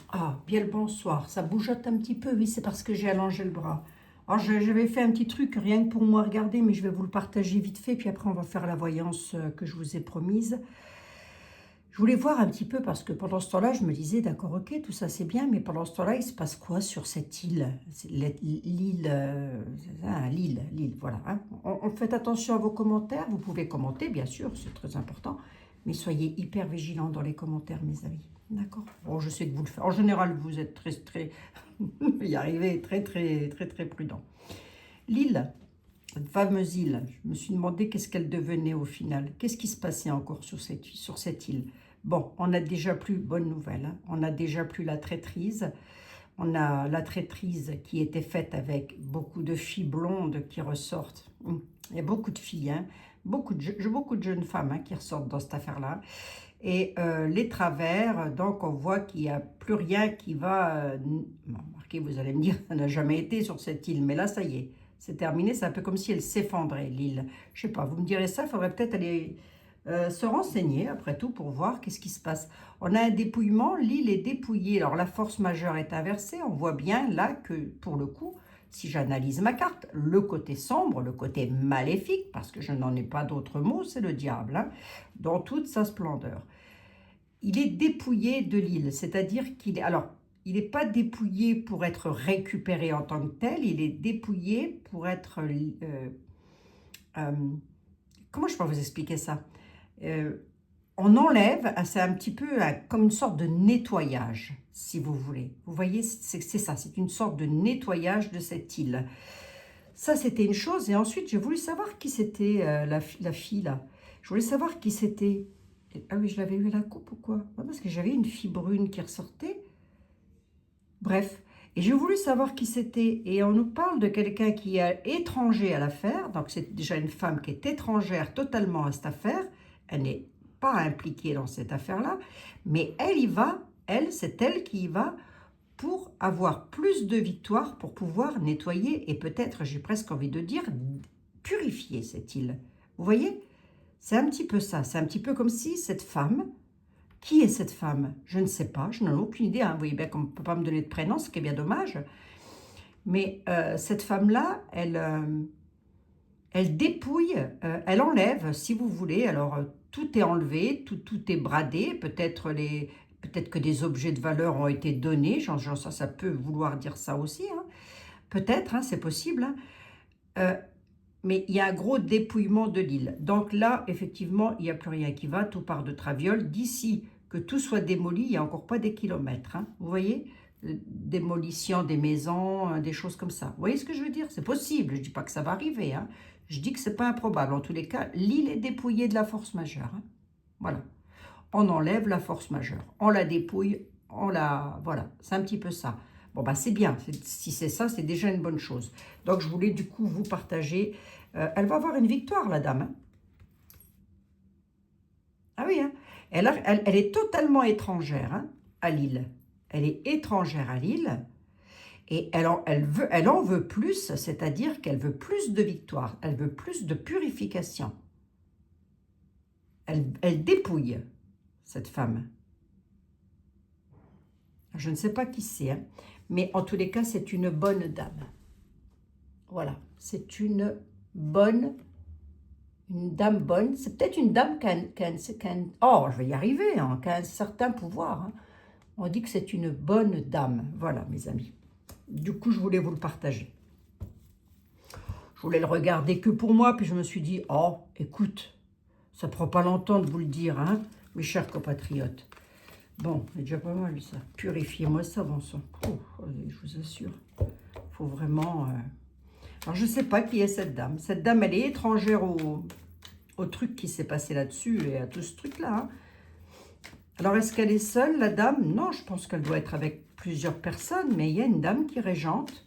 Ah, bien le bonsoir. Ça bougeote un petit peu, oui, c'est parce que j'ai allongé le bras. Alors, j'avais fait un petit truc, rien que pour moi regarder, mais je vais vous le partager vite fait, puis après on va faire la voyance que je vous ai promise. Je voulais voir un petit peu, parce que pendant ce temps-là, je me disais, d'accord, ok, tout ça c'est bien, mais pendant ce temps-là, il se passe quoi sur cette île? C'est l'île, l'île, voilà. Hein. Faites attention à vos commentaires, vous pouvez commenter, bien sûr, c'est très important, mais soyez hyper vigilants dans les commentaires, mes amis. D'accord. Bon, je sais que vous le faites. En général, vous êtes très, y arriver, très prudent. L'île, cette fameuse île, je me suis demandé qu'est-ce qu'elle devenait au final. Qu'est-ce qui se passait encore sur cette île? Bon, on n'a déjà plus, bonne nouvelle, hein, on n'a déjà plus la traîtrise. On a la traîtrise qui était faite avec beaucoup de filles blondes qui ressortent. Il y a beaucoup de filles, hein, beaucoup de jeunes femmes qui ressortent dans cette affaire-là. Et les travers, donc on voit qu'il n'y a plus rien qui va... bon, remarquez, vous allez me dire, ça n'a jamais été sur cette île, mais là, ça y est, c'est terminé. C'est un peu comme si elle s'effondrait, l'île. Je sais pas, vous me direz ça, il faudrait peut-être aller se renseigner, après tout, pour voir qu'est-ce qui se passe. On a un dépouillement, l'île est dépouillée. Alors, la force majeure est inversée. On voit bien là que, pour le coup, si j'analyse ma carte, le côté sombre, le côté maléfique, parce que je n'en ai pas d'autre mot, c'est le diable, hein, dans toute sa splendeur. Il est dépouillé de l'île, c'est-à-dire qu'il est... Alors, il n'est pas dépouillé pour être récupéré en tant que tel, il est dépouillé pour être... euh, comment je peux vous expliquer ça? On enlève, c'est un petit peu comme une sorte de nettoyage, si vous voulez. Vous voyez, c'est ça, c'est une sorte de nettoyage de cette île. Ça, c'était une chose. Et ensuite, j'ai voulu savoir qui c'était la fille, là. Je voulais savoir qui c'était. Ah oui, je l'avais eu à la coupe ou quoi? Ouais, parce que j'avais une fille brune qui ressortait. Bref. Et j'ai voulu savoir qui c'était. Et on nous parle de quelqu'un qui est étranger à l'affaire. Donc, c'est déjà une femme qui est étrangère totalement à cette affaire. Elle n'est pas impliquée dans cette affaire-là. Mais elle y va. Elle, c'est elle qui y va pour avoir plus de victoires, pour pouvoir nettoyer et peut-être, j'ai presque envie de dire, purifier cette île. Vous voyez? C'est un petit peu ça. C'est un petit peu comme si cette femme... Qui est cette femme? Je ne sais pas, je n'en ai aucune idée. Hein. Vous voyez bien qu'on ne peut pas me donner de prénom, ce qui est bien dommage. Mais cette femme-là, elle dépouille, elle enlève, si vous voulez. Alors, tout est enlevé, tout est bradé. Peut-être que des objets de valeur ont été donnés. Ça peut vouloir dire ça aussi. Hein. Peut-être, hein, c'est possible. Hein. Mais il y a un gros dépouillement de l'île. Donc là, effectivement, il n'y a plus rien qui va, tout part de traviole. D'ici que tout soit démoli, il n'y a encore pas des kilomètres. Hein. Vous voyez? Démolition des maisons, des choses comme ça. Vous voyez ce que je veux dire? C'est possible, je ne dis pas que ça va arriver. Hein. Je dis que ce n'est pas improbable. En tous les cas, l'île est dépouillée de la force majeure. Hein. Voilà. On enlève la force majeure. On la dépouille, on la... Voilà, c'est un petit peu ça. Bon, bah c'est bien. Si c'est ça, c'est déjà une bonne chose. Donc, je voulais du coup vous partager. Elle va avoir une victoire, la dame. Hein. Ah oui, hein. Elle est totalement étrangère hein, à Lille. Elle est étrangère à Lille. Et elle en veut plus, c'est-à-dire qu'elle veut plus de victoire. Elle veut plus de purification. Elle dépouille, cette femme. Je ne sais pas qui c'est, hein, mais en tous les cas, c'est une bonne dame. Voilà, c'est une dame bonne. C'est peut-être une dame oh, je vais y arriver, hein, qui a un certain pouvoir. Hein. On dit que c'est une bonne dame. Voilà, mes amis. Du coup, je voulais vous le partager. Je voulais le regarder que pour moi, puis je me suis dit, oh, écoute, ça prend pas longtemps de vous le dire, hein, mes chers compatriotes. Bon, c'est déjà pas mal, ça. Purifiez-moi ça, bon sang. Oh, je vous assure. Il faut vraiment... Alors, je ne sais pas qui est cette dame. Cette dame, elle est étrangère au truc qui s'est passé là-dessus et à tout ce truc-là. Hein. Alors, est-ce qu'elle est seule, la dame? Non, je pense qu'elle doit être avec plusieurs personnes, mais il y a une dame qui régente.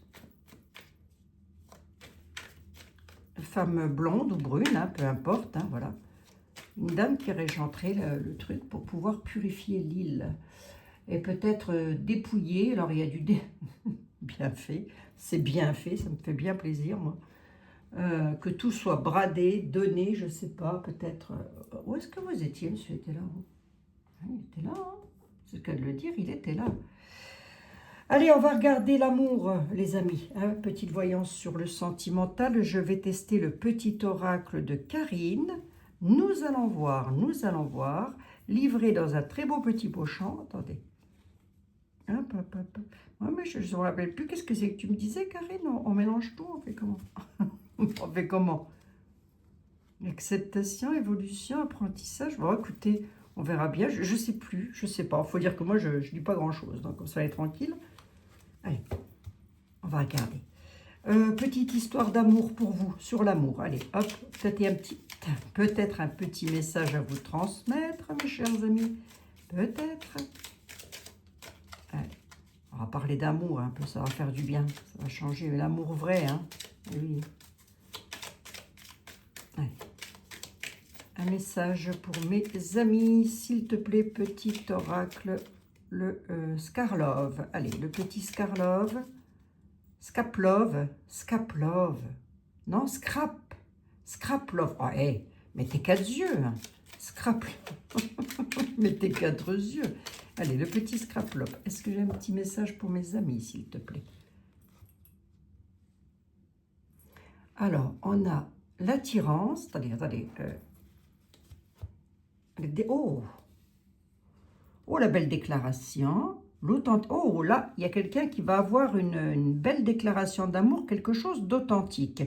Une femme blonde ou brune, hein, peu importe, hein, voilà. Une dame qui régenterait le truc pour pouvoir purifier l'île. Et peut-être dépouiller. Alors, il y a du bien fait. C'est bien fait, ça me fait bien plaisir, moi. Que tout soit bradé, donné, je ne sais pas, peut-être... où est-ce que vous étiez, monsieur était là? Il était là, hein. C'est le cas de le dire, il était là. Allez, on va regarder l'amour, les amis. Hein, petite voyance sur le sentimental. Je vais tester le petit oracle de Karine. Nous allons voir, livré dans un très beau petit pochon. Attendez. Hop, hop, hop. Ouais, mais je ne me rappelle plus. Qu'est-ce que c'est que tu me disais, Karine? On mélange tout, on fait comment? On fait comment? Acceptation, évolution, apprentissage. Bon, écoutez, on verra bien. Je ne sais plus, je ne sais pas. Il faut dire que moi, je ne dis pas grand-chose. Donc, ça va être tranquille. Allez, on va regarder. Petite histoire d'amour pour vous, sur l'amour. Allez, hop, peut-être un petit message à vous transmettre, mes chers amis. Peut-être. Allez, on va parler d'amour un peu, ça va faire du bien. Ça va changer l'amour vrai, hein. Oui. Allez. Un message pour mes amis, s'il te plaît, petit oracle, le Skarlov. Allez, le petit Skarlov. Skaplov. Non, Scraplov. Oh, hey, mets tes 4 yeux. Hein. Scraplov. Mets tes 4 yeux. Allez, le petit Scraplov. Est-ce que j'ai un petit message pour mes amis, s'il te plaît? Alors, on a l'attirance. Attendez. Oh, la belle déclaration. Oh, là, il y a quelqu'un qui va avoir une belle déclaration d'amour, quelque chose d'authentique.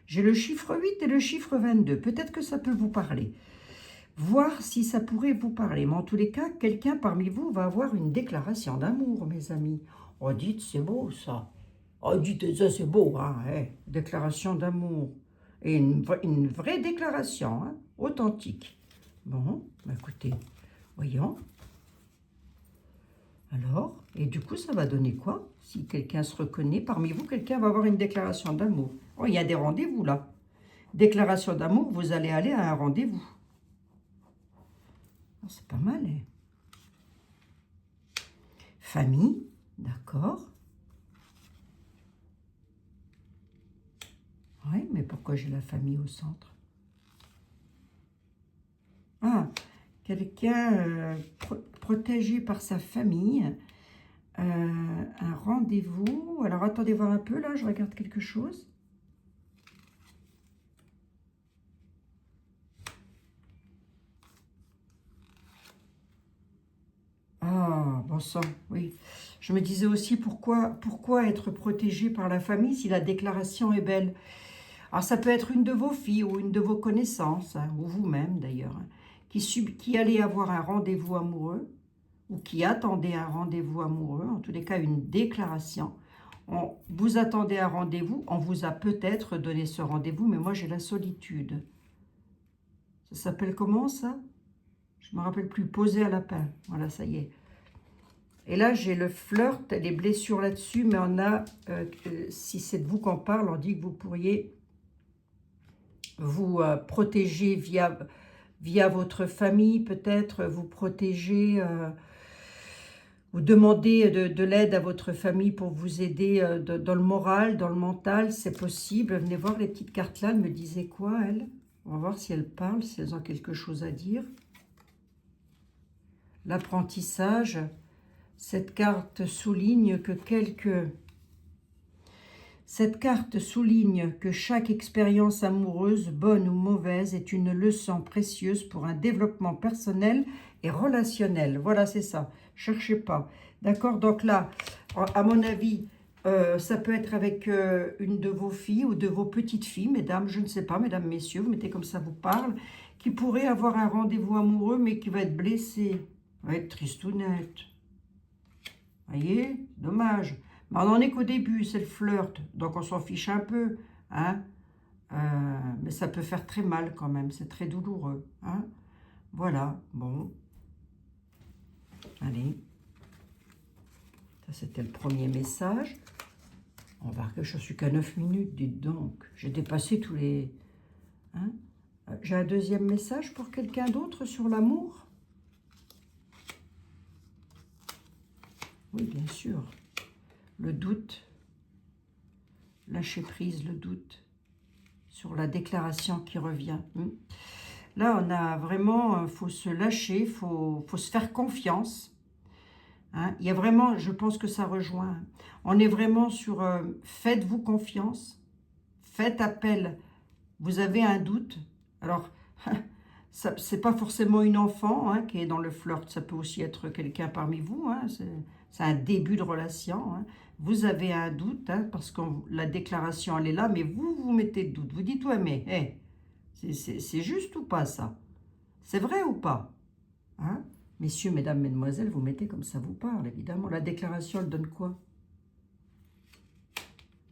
J'ai le chiffre 8 et le chiffre 22. Peut-être que ça peut vous parler. Voir si ça pourrait vous parler. Mais en tous les cas, quelqu'un parmi vous va avoir une déclaration d'amour, mes amis. Oh, dites, c'est beau, ça. Oh, dites, ça, c'est beau, hein. Déclaration d'amour. Et une vraie déclaration, hein, authentique. Bon, écoutez, voyons. Alors, et du coup, ça va donner quoi? Si quelqu'un se reconnaît, parmi vous, quelqu'un va avoir une déclaration d'amour. Oh, il y a des rendez-vous, là. Déclaration d'amour, vous allez aller à un rendez-vous. Oh, c'est pas mal, hein? Famille, d'accord. Oui, mais pourquoi j'ai la famille au centre? Ah, quelqu'un protégé par sa famille, un rendez-vous. Alors, attendez voir un peu, là, je regarde quelque chose. Ah, bon sang, oui. Je me disais aussi pourquoi être protégé par la famille si la déclaration est belle. Alors, ça peut être une de vos filles ou une de vos connaissances, hein, ou vous-même d'ailleurs, hein, qui allait avoir un rendez-vous amoureux ou qui attendait un rendez-vous amoureux, en tous les cas une déclaration. Vous attendez un rendez-vous, on vous a peut-être donné ce rendez-vous, mais moi j'ai la solitude. Ça s'appelle comment ça? Je ne me rappelle plus, poser à lapin. Voilà, ça y est. Et là, j'ai le flirt, les blessures là-dessus, mais on a, si c'est de vous qu'on parle, on dit que vous pourriez vous protéger via votre famille, peut-être, vous protéger, vous demander de l'aide à votre famille pour vous aider dans le moral, dans le mental, c'est possible. Venez voir les petites cartes là, elles me disaient quoi, elles? On va voir si elles parlent, si elles ont quelque chose à dire. L'apprentissage, cette carte souligne que chaque expérience amoureuse, bonne ou mauvaise, est une leçon précieuse pour un développement personnel et relationnel. Voilà, c'est ça. Cherchez pas. D'accord? Donc là, à mon avis, ça peut être avec une de vos filles ou de vos petites filles, mesdames, je ne sais pas, mesdames, messieurs, vous mettez comme ça vous parle, qui pourrait avoir un rendez-vous amoureux, mais qui va être blessé, va être tristounette. Voyez? Dommage. Mais on n'en est qu'au début, c'est le flirt, donc on s'en fiche un peu, hein. Mais ça peut faire très mal quand même, c'est très douloureux, hein. Voilà, bon. Allez. Ça, c'était le premier message. On va voir que je suis qu'à 9 minutes, dites donc. J'ai dépassé tous les... Hein. J'ai un deuxième message pour quelqu'un d'autre sur l'amour? Oui, bien sûr. Le doute, lâcher prise, le doute sur la déclaration qui revient. Là, on a vraiment, faut se lâcher, faut se faire confiance. Hein. Il y a vraiment, je pense que ça rejoint. On est vraiment sur faites-vous confiance, faites appel. Vous avez un doute. Alors, c'est pas forcément une enfant hein, qui est dans le flirt, ça peut aussi être quelqu'un parmi vous. Hein. C'est un début de relation. Hein. Vous avez un doute hein, parce que la déclaration elle est là, mais vous mettez de doute. Vous dites ouais, mais hey, c'est juste ou pas ça? C'est vrai ou pas? Hein? Messieurs, mesdames, mesdemoiselles, vous mettez comme ça vous parle, évidemment. La déclaration, elle donne quoi?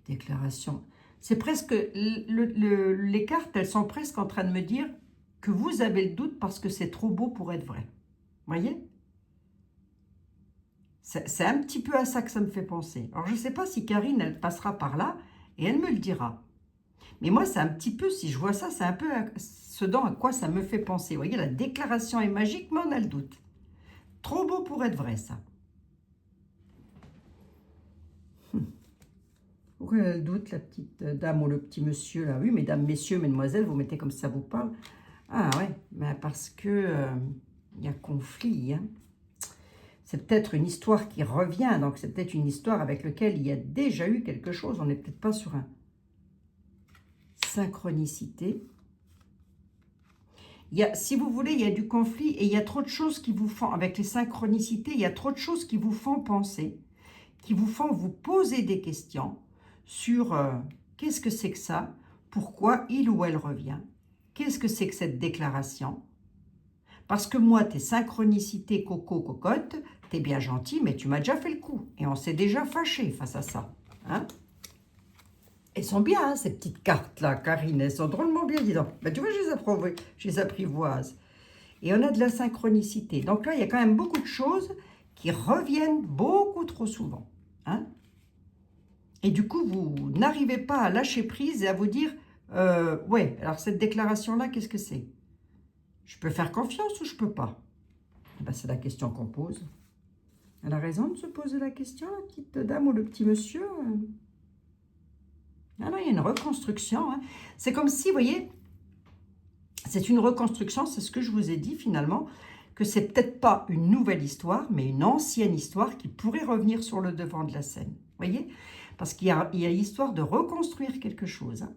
Déclaration. C'est presque... les cartes, elles sont presque en train de me dire que vous avez le doute parce que c'est trop beau pour être vrai. Vous voyez? C'est un petit peu à ça que ça me fait penser. Alors, je ne sais pas si Karine, elle passera par là et elle me le dira. Mais moi, c'est un petit peu, si je vois ça, c'est un peu ce dont à quoi ça me fait penser. Vous voyez, la déclaration est magique, mais on a le doute. Trop beau pour être vrai, ça. Pourquoi elle a le doute, la petite dame ou le petit monsieur, là? Oui, mesdames, messieurs, mesdemoiselles, vous mettez comme ça vous parle. Ah ouais, mais parce que il y a conflit, hein. C'est peut-être une histoire qui revient, donc c'est peut-être une histoire avec laquelle il y a déjà eu quelque chose. On n'est peut-être pas sur un synchronicité. Il y a, si vous voulez, il y a du conflit et il y a trop de choses qui vous font, avec les synchronicités, il y a trop de choses qui vous font penser, qui vous font vous poser des questions sur qu'est-ce que c'est que ça, pourquoi il ou elle revient, qu'est-ce que c'est que cette déclaration. Parce que moi, tes synchronicités coco, cocotte, t'es bien gentil, mais tu m'as déjà fait le coup. Et on s'est déjà fâché face à ça. Hein? Elles sont bien, hein, ces petites cartes-là, Karine. Elles sont drôlement bien, dis donc. Ben, tu vois, je les apprivoise. Et on a de la synchronicité. Donc là, il y a quand même beaucoup de choses qui reviennent beaucoup trop souvent. Hein? Et du coup, vous n'arrivez pas à lâcher prise et à vous dire, ouais, alors cette déclaration-là, qu'est-ce que c'est? Je peux faire confiance ou je peux pas? Ben, c'est la question qu'on pose. Elle a raison de se poser la question, la petite dame ou le petit monsieur. Ah là, il y a une reconstruction. Hein. C'est comme si, vous voyez, c'est une reconstruction, c'est ce que je vous ai dit finalement, que c'est peut-être pas une nouvelle histoire, mais une ancienne histoire qui pourrait revenir sur le devant de la scène. Vous voyez? Parce qu'il y a l'histoire de reconstruire quelque chose. Hein.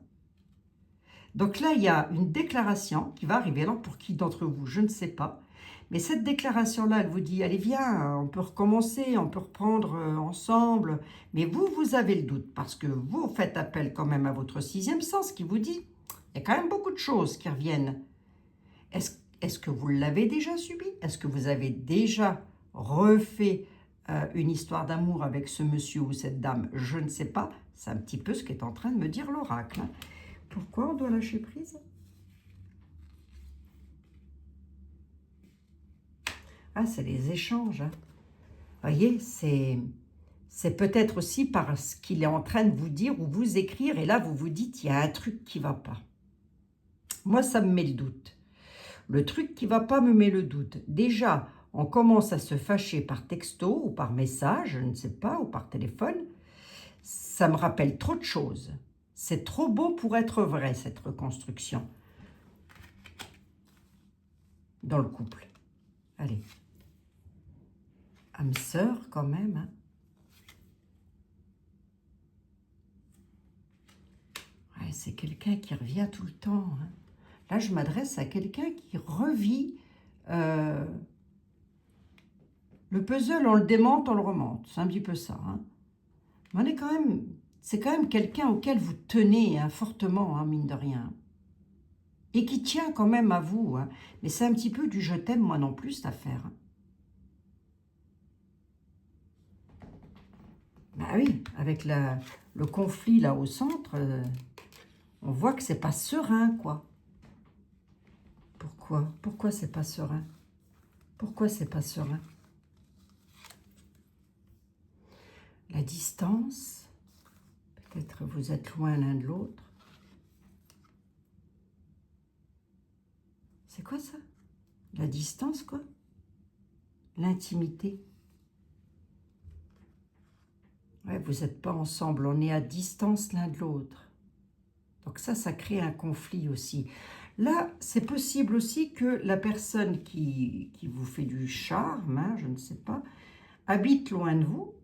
Donc là, il y a une déclaration qui va arriver. Alors, pour qui d'entre vous, je ne sais pas. Mais cette déclaration-là, elle vous dit, allez, viens, on peut recommencer, on peut reprendre ensemble. Mais vous avez le doute parce que vous faites appel quand même à votre sixième sens qui vous dit, il y a quand même beaucoup de choses qui reviennent. Est-ce que vous l'avez déjà subi? Est-ce que vous avez déjà refait une histoire d'amour avec ce monsieur ou cette dame? Je ne sais pas. C'est un petit peu ce qu'est en train de me dire l'oracle. Hein. Pourquoi on doit lâcher prise? Ah, c'est les échanges. Hein. Voyez, c'est peut-être aussi parce qu'il est en train de vous dire ou vous écrire, et là, vous vous dites, il y a un truc qui ne va pas. Moi, ça me met le doute. Le truc qui ne va pas me met le doute. Déjà, on commence à se fâcher par texto ou par message, je ne sais pas, ou par téléphone. Ça me rappelle trop de choses. C'est trop beau pour être vrai, cette reconstruction. Dans le couple. Allez. Âme sœur, quand même. Hein. Ouais, c'est quelqu'un qui revient tout le temps. Hein. Là, je m'adresse à quelqu'un qui revit le puzzle, on le démonte, on le remonte. C'est un petit peu ça. Hein. On est quand même, c'est quand même quelqu'un auquel vous tenez hein, fortement, hein, mine de rien. Et qui tient quand même à vous. Hein. Mais c'est un petit peu du je t'aime, moi non plus, cette affaire. Hein. Bah oui, avec le conflit là au centre, on voit que c'est pas serein, quoi. Pourquoi? Pourquoi c'est pas serein? Pourquoi c'est pas serein? La distance, peut-être vous êtes loin l'un de l'autre. C'est quoi ça? La distance, quoi? L'intimité. Ouais, vous n'êtes pas ensemble, on est à distance l'un de l'autre. Donc ça crée un conflit aussi. Là, c'est possible aussi que la personne qui vous fait du charme, hein, je ne sais pas, habite loin de vous,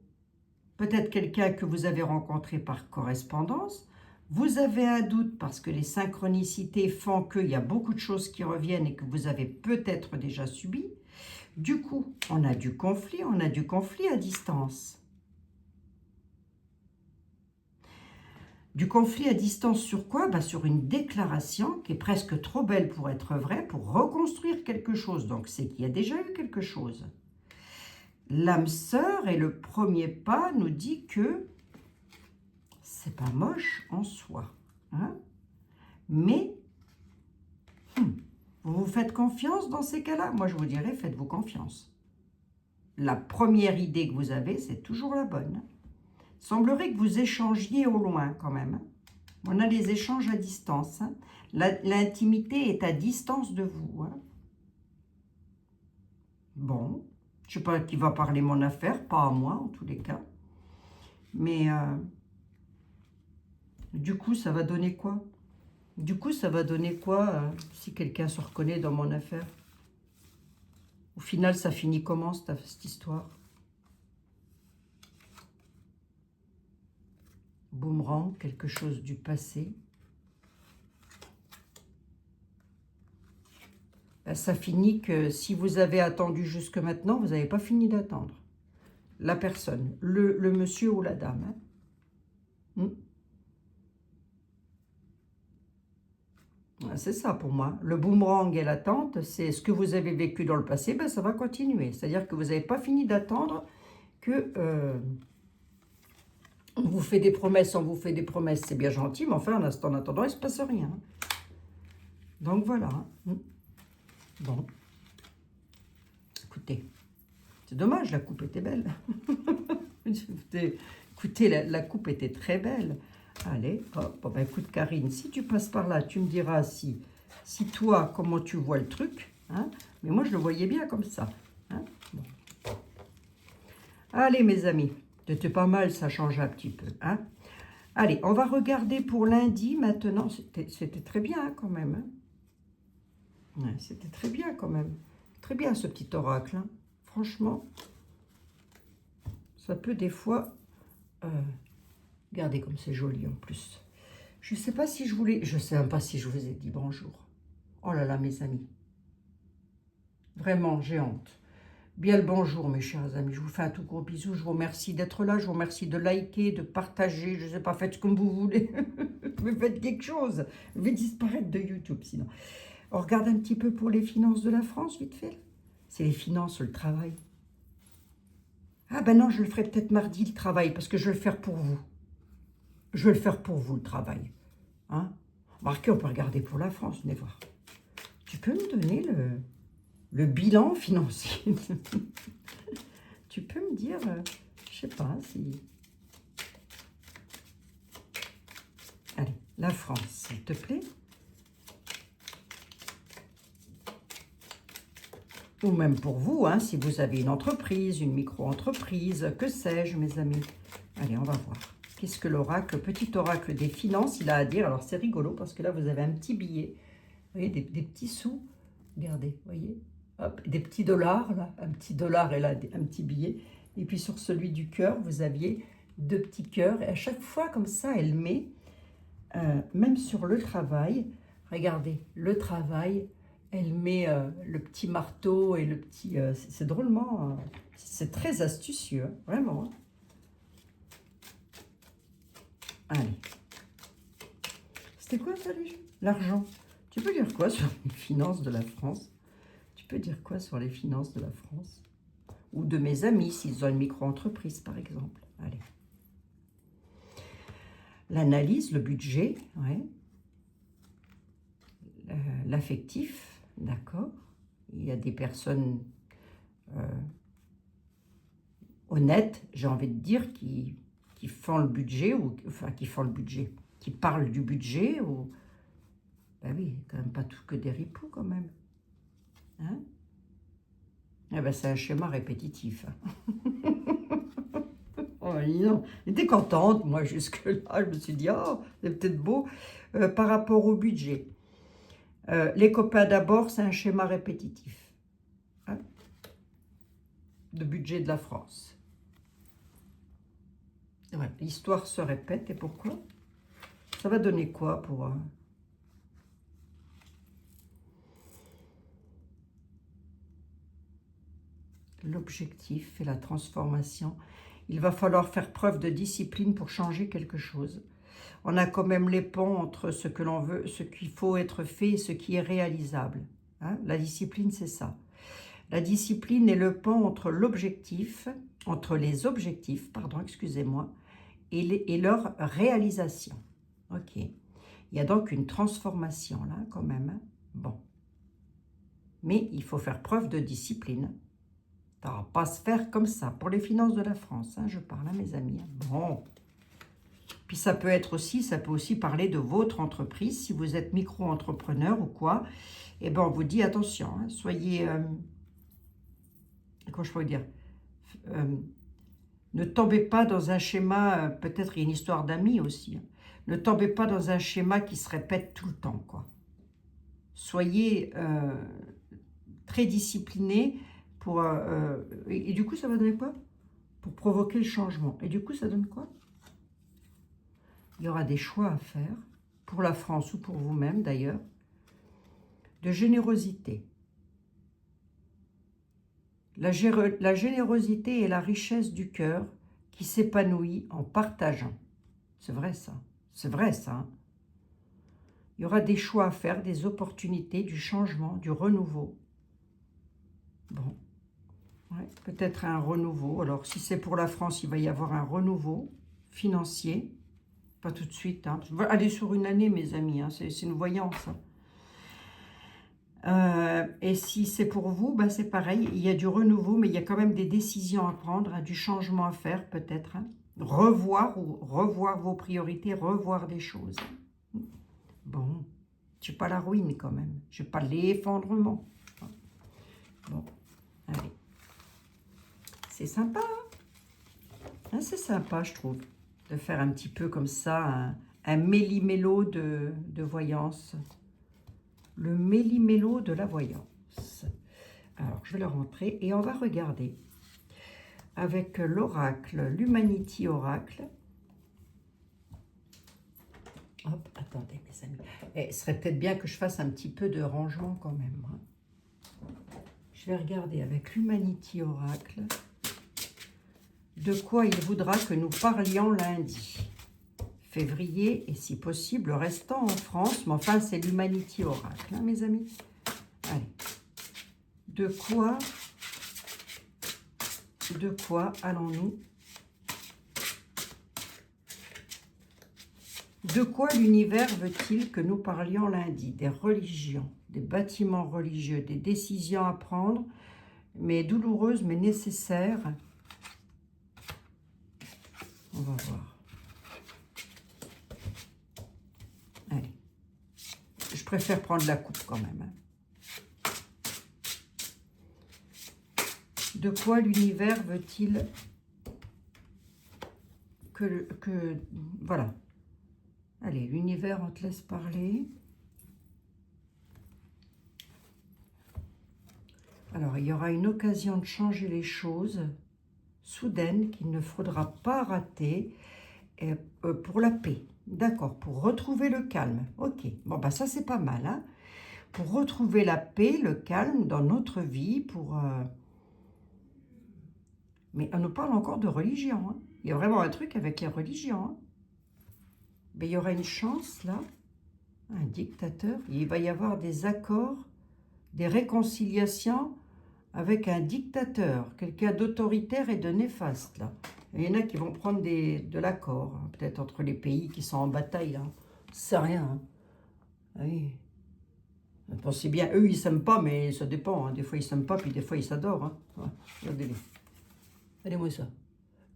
peut-être quelqu'un que vous avez rencontré par correspondance, vous avez un doute parce que les synchronicités font qu'il y a beaucoup de choses qui reviennent et que vous avez peut-être déjà subi. Du coup, on a du conflit à distance. Du conflit à distance sur quoi? Sur une déclaration qui est presque trop belle pour être vraie, pour reconstruire quelque chose. Donc, c'est qu'il y a déjà eu quelque chose. L'âme sœur et le premier pas nous dit que c'est pas moche en soi. Hein? Mais, vous vous faites confiance dans ces cas-là? Moi, je vous dirais, faites-vous confiance. La première idée que vous avez, c'est toujours la bonne. Il semblerait que vous échangiez au loin quand même. On a les échanges à distance. L'intimité est à distance de vous. Bon, je ne sais pas qui va parler mon affaire, pas à moi en tous les cas. Mais du coup, ça va donner quoi? Du coup, ça va donner quoi si quelqu'un se reconnaît dans mon affaire? Au final, ça finit comment cette histoire? Boomerang, quelque chose du passé. Ça finit que si vous avez attendu jusque maintenant, vous n'avez pas fini d'attendre. La personne, le monsieur ou la dame. C'est ça pour moi. Le boomerang et l'attente, c'est ce que vous avez vécu dans le passé, ça va continuer. C'est-à-dire que vous n'avez pas fini d'attendre que... on vous fait des promesses, c'est bien gentil, mais enfin, en attendant, il ne se passe rien. Donc voilà. Bon. Écoutez, c'est dommage, la coupe était belle. Écoutez, la coupe était très belle. Allez, hop, écoute Karine, si tu passes par là, tu me diras si toi, comment tu vois le truc. Hein, mais moi, je le voyais bien comme ça. Hein, bon. Allez, mes amis, c'était pas mal, ça change un petit peu. Hein. Allez, on va regarder pour lundi maintenant. C'était très bien quand même. Hein. Ouais, c'était très bien quand même. Très bien ce petit oracle. Hein. Franchement, ça peut des fois... regardez comme c'est joli en plus. Je ne sais pas si je voulais... Je ne sais même pas si je vous ai dit bonjour. Oh là là, mes amis. Vraiment, j'ai honte. Bien le bonjour, mes chers amis. Je vous fais un tout gros bisou. Je vous remercie d'être là. Je vous remercie de liker, de partager. Je ne sais pas, faites comme vous voulez. Mais faites quelque chose. Je vais disparaître de YouTube sinon. On regarde un petit peu pour les finances de la France, vite fait. C'est les finances, le travail. Ah ben non, je le ferai peut-être mardi, le travail, parce que je vais le faire pour vous. Je vais le faire pour vous, le travail. Hein? Marquez, on peut regarder pour la France, venez voir. Tu peux me donner le bilan financier? Tu peux me dire, je sais pas si... Allez, la France, s'il te plaît. Ou même pour vous, hein, si vous avez une entreprise, une micro-entreprise, que sais-je, mes amis. Allez, on va voir. Qu'est-ce que l'oracle, petit oracle des finances, il a à dire? Alors, c'est rigolo parce que là, vous avez un petit billet. Vous voyez, des petits sous. Regardez, vous voyez? Hop, des petits dollars, là. Un petit dollar et là, un petit billet. Et puis, sur celui du cœur, vous aviez 2 petits cœurs. Et à chaque fois, comme ça, elle met, même sur le travail, regardez, le travail, elle met le petit marteau et le petit... c'est drôlement... c'est très astucieux, hein, vraiment. Hein. Allez. C'était quoi ça, l'argent? Tu peux dire quoi sur les finances de la France? Tu peux dire quoi sur les finances de la France? Ou de mes amis, s'ils ont une micro-entreprise, par exemple. Allez. L'analyse, le budget, ouais. L'affectif, d'accord. Il y a des personnes honnêtes, j'ai envie de dire, qui font le budget, ou enfin qui font le budget, qui parlent du budget, ou... Ben oui, quand même pas tout que des ripoux, quand même. Hein? Eh ben, c'est un schéma répétitif. Oh, non. J'étais contente, moi, jusque-là. Je me suis dit, oh, c'est peut-être beau. Par rapport au budget. Les copains d'abord, c'est un schéma répétitif. Hein? de budget de la France. Voilà, l'histoire se répète. Et pourquoi? Ça va donner quoi pour... l'objectif et la transformation. Il va falloir faire preuve de discipline pour changer quelque chose. On a quand même les ponts entre ce que l'on veut, ce qu'il faut être fait et ce qui est réalisable. Hein? La discipline, c'est ça. La discipline est le pont entre l'objectif, entre les objectifs, pardon, excusez-moi, et leur réalisation. Ok. Il y a donc une transformation là, quand même. Hein? Bon. Mais il faut faire preuve de discipline. Ça va pas se faire comme ça. Pour les finances de la France, hein, je parle à mes amis. Bon. Puis ça peut aussi parler de votre entreprise. Si vous êtes micro-entrepreneur ou quoi, eh ben on vous dit attention, hein, soyez... comment je pourrais dire ne tombez pas dans un schéma, peut-être il y a une histoire d'amis aussi. Hein, ne tombez pas dans un schéma qui se répète tout le temps, quoi. Soyez très discipliné pour... et du coup, ça va donner quoi? Pour provoquer le changement. Et du coup, ça donne quoi? Il y aura des choix à faire, pour la France ou pour vous-même d'ailleurs, de générosité. La générosité est la richesse du cœur qui s'épanouit en partageant. C'est vrai ça. C'est vrai ça. Hein? Il y aura des choix à faire, des opportunités, du changement, du renouveau. Bon. Ouais, peut-être un renouveau. Alors, si c'est pour la France, il va y avoir un renouveau financier. Pas tout de suite. Hein. Allez sur une année, mes amis. Hein. C'est une voyance. Hein. Et si c'est pour vous, ben c'est pareil. Il y a du renouveau, mais il y a quand même des décisions à prendre, hein, du changement à faire, peut-être. Hein. Revoir vos priorités, revoir des choses. Bon, je n'ai pas la ruine quand même. Je n'ai pas l'effondrement. Bon, allez. C'est sympa. Hein, c'est sympa, je trouve, de faire un petit peu comme ça, un méli-mélo de voyance. Le méli-mélo de la voyance. Alors, je vais le rentrer et on va regarder avec l'oracle, l'Humanity Oracle. Hop, attendez, mes amis. Et ce serait peut-être bien que je fasse un petit peu de rangement quand même. Hein. Je vais regarder avec l'Humanity Oracle de quoi il voudra que nous parlions lundi. Février et si possible restant en France, mais enfin c'est l'Humanity Oracle, hein, mes amis. Allez. De quoi allons-nous? De quoi l'univers veut-il que nous parlions lundi? Des religions, des bâtiments religieux, des décisions à prendre, mais douloureuses, mais nécessaires. On va voir. Allez. Je préfère prendre la coupe quand même. Hein. De quoi l'univers veut-il que... Voilà. Allez, l'univers, on te laisse parler. Alors, il y aura une occasion de changer les choses soudaine qu'il ne faudra pas rater pour la paix. D'accord, pour retrouver le calme. Ok, bon, bah ça, c'est pas mal. Hein, pour retrouver la paix, le calme dans notre vie, pour... Mais on nous parle encore de religion. Hein. Il y a vraiment un truc avec les religions. Hein. Mais il y aura une chance, là, un dictateur. Il va y avoir des accords, des réconciliations avec un dictateur, quelqu'un d'autoritaire et de néfaste, là. Il y en a qui vont prendre de l'accord, hein, peut-être entre les pays qui sont en bataille, là. C'est rien. Hein. Oui. Pensez bien, eux, ils s'aiment pas, mais ça dépend. Hein. Des fois, ils s'aiment pas, puis des fois, ils s'adorent. Hein. Ouais. Regardez-les. Regardez-moi ça.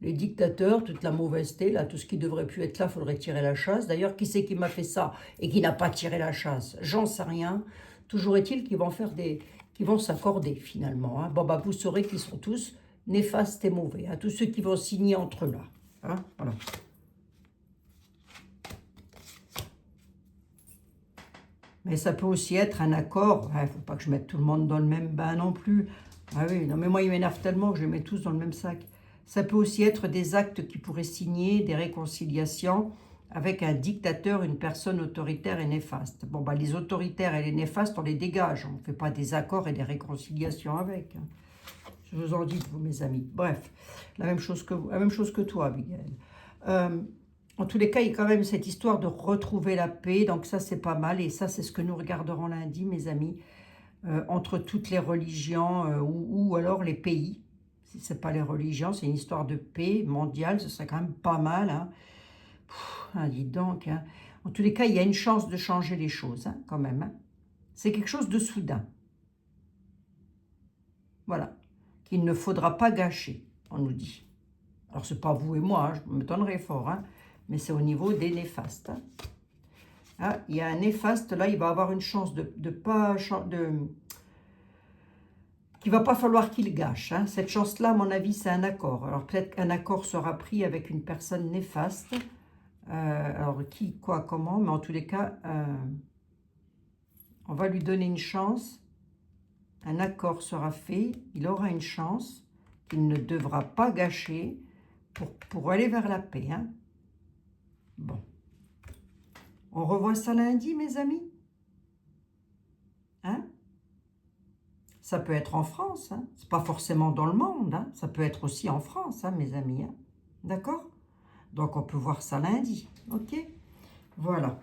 Les dictateurs, toute la mauvaiseté, là, tout ce qui devrait plus être là, il faudrait tirer la chasse. D'ailleurs, qui c'est qui m'a fait ça et qui n'a pas tiré la chasse? J'en sais rien. Toujours est-il qu'ils vont faire qui vont s'accorder finalement. Hein. Bon, bah, vous saurez qu'ils sont tous néfastes et mauvais. Hein. Tous ceux qui vont signer entre eux là. Hein. Voilà. Mais ça peut aussi être un accord. Il ne faut pas que je mette tout le monde dans le même bain non plus. Ah oui, non mais moi, ils m'énervent tellement que je les mets tous dans le même sac. Ça peut aussi être des actes qui pourraient signer des réconciliations avec un dictateur, une personne autoritaire et néfaste. Bon, bah, les autoritaires et les néfastes, on les dégage. On ne fait pas des accords et des réconciliations avec. Je vous en dis, vous, mes amis. Bref, la même chose que vous, la même chose que toi, Abigail. En tous les cas, il y a quand même cette histoire de retrouver la paix. Donc ça, c'est pas mal. Et ça, c'est ce que nous regarderons lundi, mes amis, entre toutes les religions ou alors les pays. Si ce n'est pas les religions, c'est une histoire de paix mondiale. Ce serait quand même pas mal. Hein. Dis donc. Hein. En tous les cas, il y a une chance de changer les choses, hein, quand même. Hein. C'est quelque chose de soudain. Voilà. Qu'il ne faudra pas gâcher, on nous dit. Alors, ce n'est pas vous et moi, hein, je m'étonnerais fort, hein, mais c'est au niveau des néfastes. Hein. Ah, il y a un néfaste, là, il va avoir une chance de pas... qu'il ne va pas falloir qu'il gâche. Hein. Cette chance-là, à mon avis, c'est un accord. Alors, peut-être qu'un accord sera pris avec une personne néfaste. Alors, qui, quoi, comment, mais en tous les cas, on va lui donner une chance. Un accord sera fait, il aura une chance qu'il ne devra pas gâcher pour aller vers la paix. Hein. Bon. On revoit ça lundi, mes amis. Hein? Ça peut être en France. Hein? Ce n'est pas forcément dans le monde. Hein? Ça peut être aussi en France, hein, mes amis. Hein? D'accord? Donc, on peut voir ça lundi. OK? Voilà.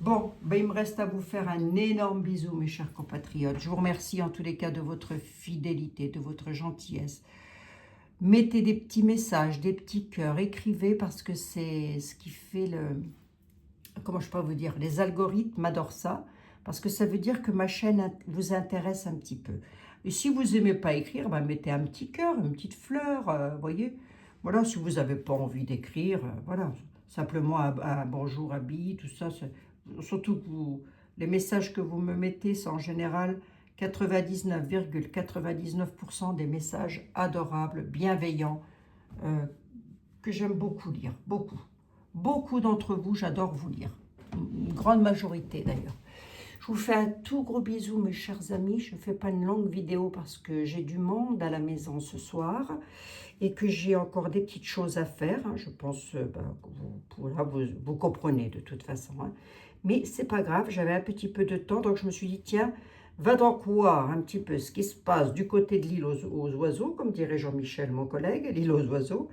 Bon, ben, il me reste à vous faire un énorme bisou, mes chers compatriotes. Je vous remercie en tous les cas de votre fidélité, de votre gentillesse. Mettez des petits messages, des petits cœurs, écrivez parce que c'est ce qui fait le... Comment je peux vous dire? Les algorithmes adorent ça parce que ça veut dire que ma chaîne vous intéresse un petit peu. Et si vous n'aimez pas écrire, ben mettez un petit cœur, une petite fleur, voyez. Voilà, si vous n'avez pas envie d'écrire, voilà. Simplement un bonjour, Abby, tout ça. Surtout que les messages que vous me mettez, c'est en général 99,99% des messages adorables, bienveillants, que j'aime beaucoup lire, beaucoup. Beaucoup d'entre vous, j'adore vous lire. Une grande majorité d'ailleurs. Je vous fais un tout gros bisou, mes chers amis. Je ne fais pas une longue vidéo parce que j'ai du monde à la maison ce soir et que j'ai encore des petites choses à faire. Je pense que vous comprenez de toute façon. Hein. Mais c'est pas grave, j'avais un petit peu de temps, donc je me suis dit, tiens, va donc voir un petit peu ce qui se passe du côté de l'île aux oiseaux, comme dirait Jean-Michel, mon collègue, l'île aux oiseaux.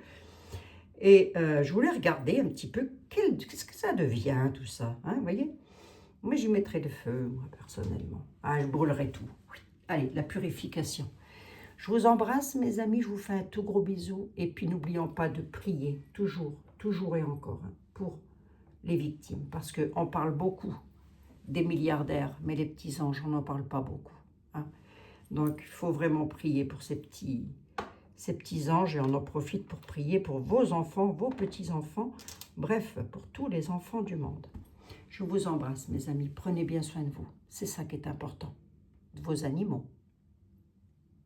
Et je voulais regarder un petit peu qu'est-ce que ça devient, tout ça. Hein, vous voyez? Moi, j'y mettrais le feu, moi, personnellement. Ah, je brûlerais tout. Oui. Allez, la purification. Je vous embrasse, mes amis. Je vous fais un tout gros bisou. Et puis, n'oublions pas de prier, toujours, toujours et encore, hein, pour les victimes. Parce qu'on parle beaucoup des milliardaires, mais les petits anges, on n'en parle pas beaucoup. Hein. Donc, il faut vraiment prier pour ces petits anges. Et on en profite pour prier pour vos enfants, vos petits-enfants. Bref, pour tous les enfants du monde. Je vous embrasse, mes amis. Prenez bien soin de vous. C'est ça qui est important. De vos animaux.